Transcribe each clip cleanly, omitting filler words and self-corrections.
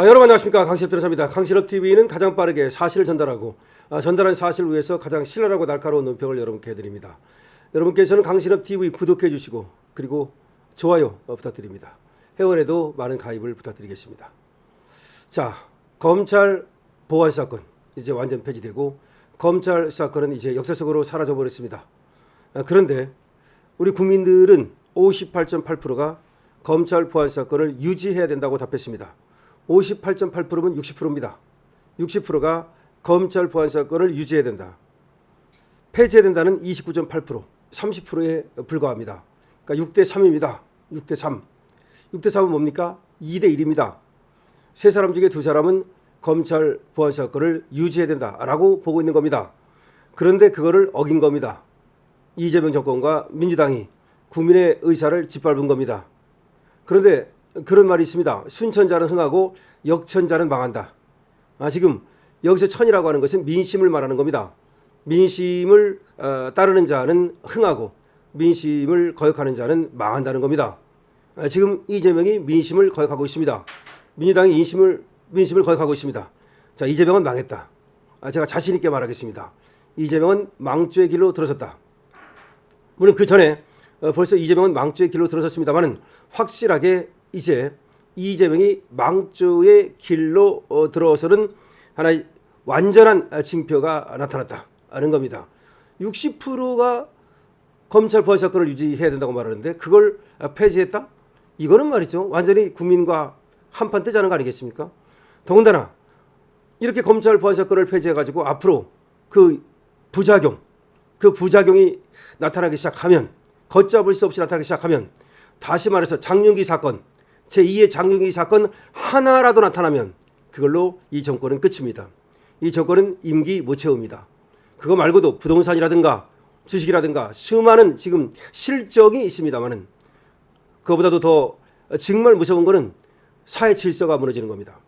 여러분 안녕하십니까. 강신업 변호사입니다. 강신업TV는 가장 빠르게 사실을 전달하고 전달한 사실을 위해서 가장 신랄하고 날카로운 논평을 여러분께 해드립니다. 여러분께서는 강신업TV 구독해 주시고 그리고 좋아요 부탁드립니다. 회원에도 많은 가입을 부탁드리겠습니다. 자, 검찰 보안 사건 이제 완전 폐지되고 검찰 사건은 이제 역사 속으로 사라져 버렸습니다. 그런데 우리 국민들은 58.8%가 검찰 보안 사건을 유지해야 된다고 답했습니다. 58.8%면 60%입니다. 60%가 검찰 보안 사건을 유지해야 된다. 폐지해야 된다는 29.8%, 30%에 불과합니다. 그러니까 6대 3입니다. 6대 3. 6대 3은 뭡니까? 2대 1입니다. 세 사람 중에 두 사람은 검찰 보안 사건을 유지해야 된다라고 보고 있는 겁니다. 그런데 그거를 어긴 겁니다. 이재명 정권과 민주당이 국민의 의사를 짓밟은 겁니다. 그런데 그런 말이 있습니다. 순천자는 흥하고 역천자는 망한다. 지금 여기서 천이라고 하는 것은 민심을 말하는 겁니다. 민심을 따르는 자는 흥하고 민심을 거역하는 자는 망한다는 겁니다. 지금 이재명이 민심을 거역하고 있습니다. 민주당이 민심을 거역하고 있습니다. 자, 이재명은 망했다. 제가 자신 있게 말하겠습니다. 이재명은 망조의 길로 들어섰다. 물론 그 전에 벌써 이재명은 망조의 길로 들어섰습니다만은 확실하게 이제 이재명이 망조의 길로 들어서는 하나의 완전한 징표가 나타났다는 겁니다. 60%가 검찰 보안 사건을 유지해야 된다고 말하는데 그걸 폐지했다? 이거는 말이죠. 완전히 국민과 한판 뜨자는 거 아니겠습니까? 더군다나 이렇게 검찰 보안 사건을 폐지해가지고 앞으로 그 부작용이 나타나기 시작하면 걷잡을 수 없이 나타나기 시작하면 다시 말해서 장윤기 사건 제2의 장윤기 사건 하나라도 나타나면 그걸로 이 정권은 끝입니다. 이 정권은 임기 못 채웁니다. 그거 말고도 부동산이라든가 주식이라든가 수많은 지금 실적이 있습니다만은 그거보다도 더 정말 무서운 거는 사회 질서가 무너지는 겁니다.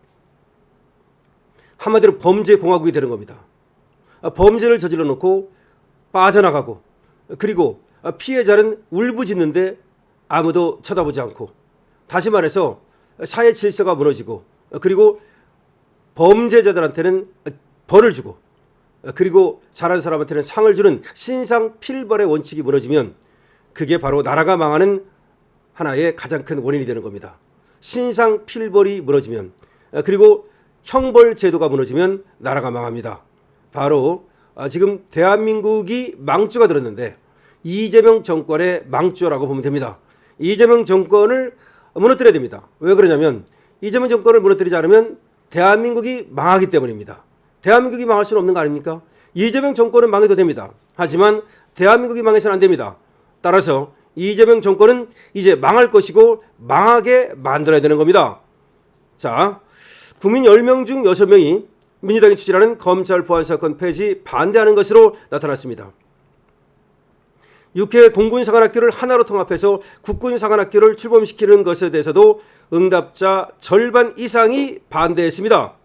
한마디로 범죄 공화국이 되는 겁니다. 범죄를 저질러 놓고 빠져나가고 그리고 피해자는 울부짖는데 아무도 쳐다보지 않고 다시 말해서 사회 질서가 무너지고 그리고 범죄자들한테는 벌을 주고 그리고 잘한 사람한테는 상을 주는 신상필벌의 원칙이 무너지면 그게 바로 나라가 망하는 하나의 가장 큰 원인이 되는 겁니다. 신상필벌이 무너지면 그리고 형벌 제도가 무너지면 나라가 망합니다. 바로 지금 대한민국이 망조가 들었는데 이재명 정권의 망조라고 보면 됩니다. 이재명 정권을 무너뜨려야 됩니다. 왜 그러냐면 이재명 정권을 무너뜨리지 않으면 대한민국이 망하기 때문입니다. 대한민국이 망할 수는 없는 거 아닙니까? 이재명 정권은 망해도 됩니다. 하지만 대한민국이 망해서는 안 됩니다. 따라서 이재명 정권은 이제 망할 것이고 망하게 만들어야 되는 겁니다. 자, 국민 10명 중 6명이 민주당이 추진하는 검찰 보안 사건 폐지 반대하는 것으로 나타났습니다. 6회 공군사관학교를 하나로 통합해서 국군사관학교를 출범시키는 것에 대해서도 응답자 절반 이상이 반대했습니다.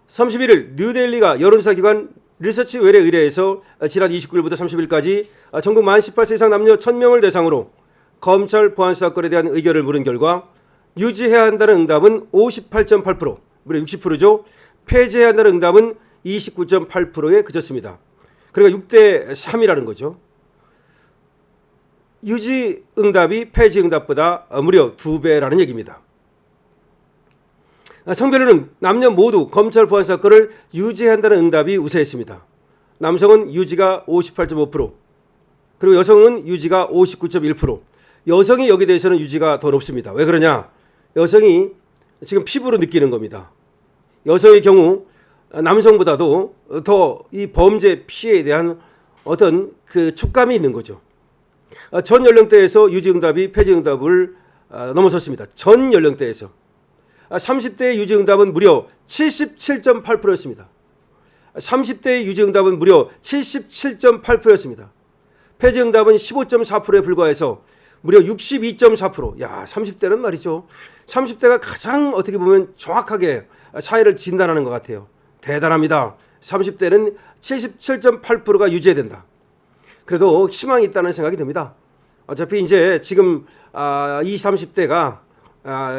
31일 뉴델리가 여론조사기관 리서치 웰에 의뢰해서 지난 29일부터 30일까지 전국 만 18세 이상 남녀 1000명을 대상으로 검찰 보안 사건에 대한 의견을 물은 결과 유지해야 한다는 응답은 58.8%, 무려 60%죠. 폐지해야 한다는 응답은 29.8%에 그쳤습니다. 그러니까 6대 3이라는 거죠. 유지 응답이 폐지 응답보다 무려 2배라는 얘기입니다. 성별로는 남녀 모두 검찰 보안 사건을 유지해야 한다는 응답이 우세했습니다. 남성은 유지가 58.5%, 그리고 여성은 유지가 59.1%. 여성이 여기에 대해서는 유지가 더 높습니다. 왜 그러냐? 여성이 지금 피부로 느끼는 겁니다. 여성의 경우 남성보다도 더 이 범죄 피해에 대한 어떤 그 촉감이 있는 거죠. 전 연령대에서 유지응답이 폐지응답을 넘어섰습니다. 전 연령대에서. 30대의 유지응답은 무려 77.8%였습니다. 30대의 유지응답은 무려 77.8%였습니다. 폐지응답은 15.4%에 불과해서 무려 62.4%. 야, 30대는 말이죠. 30대가 가장 어떻게 보면 정확하게 사회를 진단하는 것 같아요. 대단합니다. 30대는 77.8%가 유지해야 된다. 그래도 희망이 있다는 생각이 듭니다. 어차피 이제 지금 20, 30대가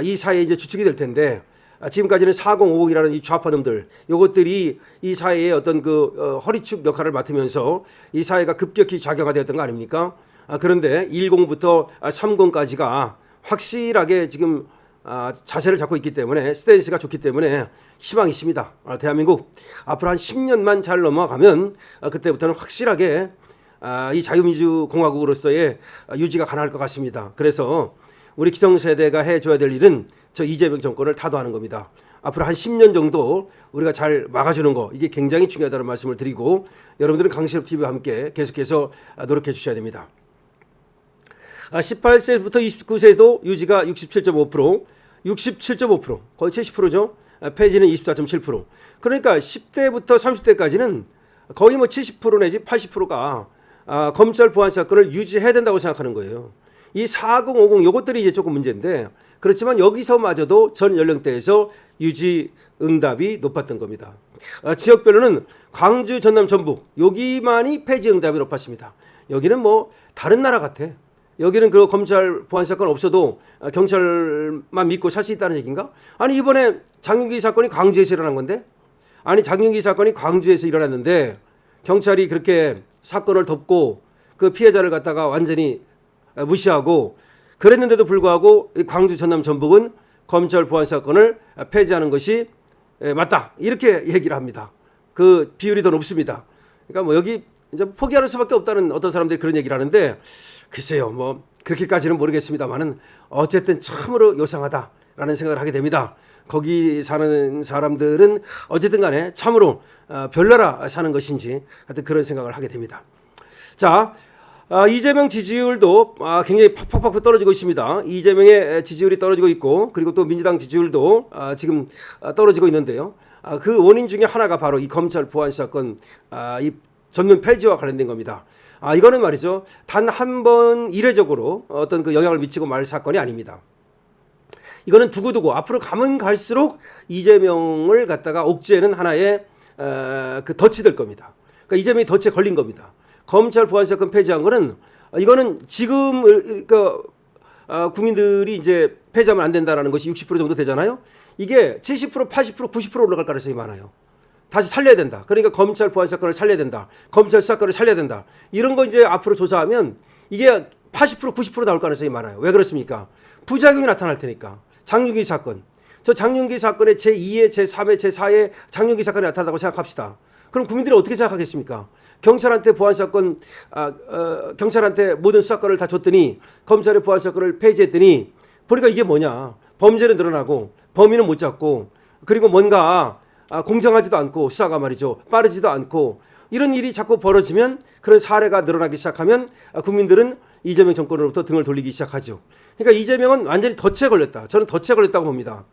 이 사회에 이제 주축이 될 텐데 지금까지는 4050이라는 이 좌파놈들, 요것들이 이 사회의 어떤 그 허리축 역할을 맡으면서 이 사회가 급격히 작용화되었던 거 아닙니까? 그런데 10부터 30까지가 확실하게 지금 자세를 잡고 있기 때문에 스탠스가 좋기 때문에 희망이 있습니다. 대한민국 앞으로 한 10년만 잘 넘어가면 그때부터는 확실하게 이 자유민주공화국으로서의 유지가 가능할 것 같습니다. 그래서 우리 기성세대가 해줘야 될 일은 저 이재명 정권을 타도하는 겁니다. 앞으로 한 10년 정도 우리가 잘 막아주는 거, 이게 굉장히 중요하다는 말씀을 드리고, 여러분들은 강실업TV와 함께 계속해서 노력해 주셔야 됩니다. 18세부터 29세도 유지가 67.5%, 67.5%, 거의 70%죠. 폐지는 24.7%. 그러니까 10대부터 30대까지는 거의 뭐 70% 내지 80%가 검찰 보안 사건을 유지해야 된다고 생각하는 거예요. 이 4050 요것들이 이제 조금 문제인데, 그렇지만 여기서마저도 전 연령대에서 유지 응답이 높았던 겁니다. 지역별로는 광주, 전남, 전북 여기만이 폐지 응답이 높았습니다. 여기는 뭐 다른 나라 같아. 여기는 그 검찰 보안 사건 없어도 경찰만 믿고 살 수 있다는 얘기인가? 아니 이번에 장윤기 사건이 광주에서 일어난 건데, 아니 장윤기 사건이 광주에서 일어났는데 경찰이 그렇게 사건을 덮고 그 피해자를 갖다가 완전히 무시하고 그랬는데도 불구하고 광주, 전남, 전북은 검찰 보안 사건을 폐지하는 것이 맞다, 이렇게 얘기를 합니다. 그 비율이 더 높습니다. 그러니까 뭐 여기 이제 포기할 수밖에 없다는 어떤 사람들이 그런 얘기를 하는데, 글쎄요 뭐 그렇게까지는 모르겠습니다만은 어쨌든 참으로 요상하다라는 생각을 하게 됩니다. 거기 사는 사람들은 어쨌든 간에 참으로 별나라 사는 것인지 하여튼 그런 생각을 하게 됩니다. 자, 이재명 지지율도 굉장히 팍팍팍 떨어지고 있습니다. 이재명의 지지율이 떨어지고 있고, 그리고 또 민주당 지지율도 지금 떨어지고 있는데요. 그 원인 중에 하나가 바로 이 검찰 보안 사건 이 전면 폐지와 관련된 겁니다. 이거는 말이죠, 단 한 번 이례적으로 어떤 그 영향을 미치고 말 사건이 아닙니다. 이거는 두고두고 앞으로 가면 갈수록 이재명을 갖다가 옥죄는 하나의 그 덫이 될 겁니다. 그러니까 이재명이 덫에 걸린 겁니다. 검찰 보안 사건 폐지한 거는 이거는 지금 그러니까 국민들이 이제 폐지하면 안 된다라는 것이 60% 정도 되잖아요. 이게 70%, 80%, 90% 올라갈 가능성이 많아요. 다시 살려야 된다. 그러니까 검찰 보안 사건을 살려야 된다. 검찰 수사권을 살려야 된다. 이런 거 이제 앞으로 조사하면 이게 80%, 90% 나올 가능성이 많아요. 왜 그렇습니까? 부작용이 나타날 테니까. 장윤기 사건. 저 장윤기 사건의 제2회, 제3회, 제4회 장윤기 사건이 나타났다고 생각합시다. 그럼 국민들이 어떻게 생각하겠습니까? 경찰한테 보안 사건, 경찰한테 모든 수사권을 다 줬더니 검찰의 보안 사건을 폐지했더니 보니까 이게 뭐냐? 범죄는 늘어나고 범인은 못 잡고, 그리고 뭔가 공정하지도 않고 수사가 말이죠 빠르지도 않고, 이런 일이 자꾸 벌어지면, 그런 사례가 늘어나기 시작하면 국민들은 이재명 정권으로부터 등을 돌리기 시작하죠. 그러니까 이재명은 완전히 덫에 걸렸다. 저는 덫에 걸렸다고 봅니다.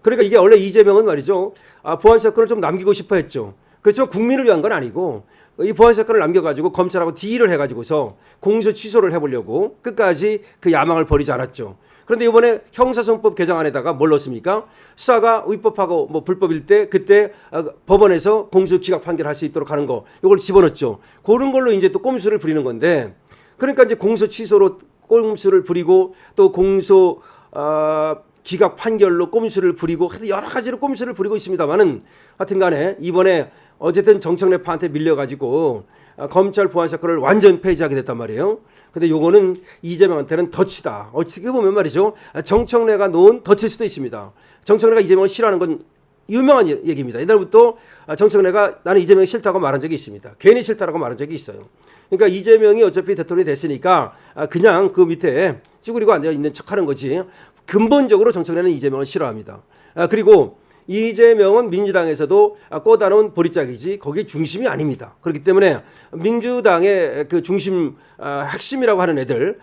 그러니까 이게 원래 이재명은 말이죠 보안 사건을 좀 남기고 싶어 했죠. 그렇지만 국민을 위한 건 아니고 이 보안 사건을 남겨가지고 검찰하고 딜을 해가지고서 공소 취소를 해보려고 끝까지 그 야망을 버리지 않았죠. 그런데 이번에 형사소송법 개정안에다가 뭘 넣었습니까? 수사가 위법하고 뭐 불법일 때 그때 법원에서 공소 기각 판결할 수 있도록 하는 거, 이걸 집어넣었죠. 그런 걸로 이제 또 꼼수를 부리는 건데, 그러니까 이제 공소 취소로 꼼수를 부리고 또 공소 기각 판결로 꼼수를 부리고 여러 가지로 꼼수를 부리고 있습니다만은, 하여튼간에 이번에 어쨌든 정청래파한테 밀려가지고 검찰 보안 사건을 완전 폐지하게 됐단 말이에요. 근데 요거는 이재명한테는 덫이다. 어떻게 보면 말이죠, 정청래가 놓은 덫일 수도 있습니다. 정청래가 이재명을 싫어하는 건 유명한 얘기입니다. 옛날부터 정청래가 나는 이재명이 싫다고 말한 적이 있습니다. 괜히 싫다라고 말한 적이 있어요. 그러니까 이재명이 어차피 대통령이 됐으니까 그냥 그 밑에 쭈그리고 앉아 있는 척하는 거지, 근본적으로 정청래는 이재명을 싫어합니다. 그리고 이재명은 민주당에서도 꽂아놓은 보릿짝이지 거기 중심이 아닙니다. 그렇기 때문에 민주당의 그 중심 핵심이라고 하는 애들,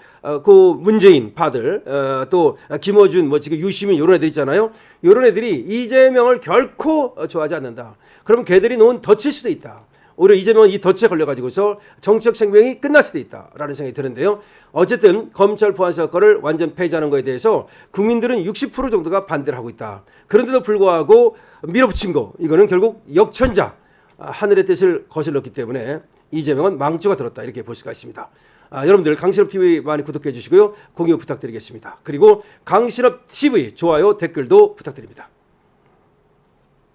그 문재인 파들, 또 김어준, 뭐 지금 유시민 이런 애들 있잖아요. 이런 애들이 이재명을 결코 좋아하지 않는다. 그러면 걔들이 놓은 덫일 수도 있다. 오히려 이재명은 이 덫에 걸려가지고서 정치적 생명이 끝날 수도 있다라는 생각이 드는데요. 어쨌든 검찰 보안 사건을 완전 폐지하는 것에 대해서 국민들은 60% 정도가 반대를 하고 있다. 그런데도 불구하고 밀어붙인 거, 이거는 결국 역천자, 하늘의 뜻을 거슬렀기 때문에 이재명은 망조가 들었다, 이렇게 볼 수가 있습니다. 여러분들 강신업TV 많이 구독해 주시고요. 공유 부탁드리겠습니다. 그리고 강신업TV 좋아요, 댓글도 부탁드립니다.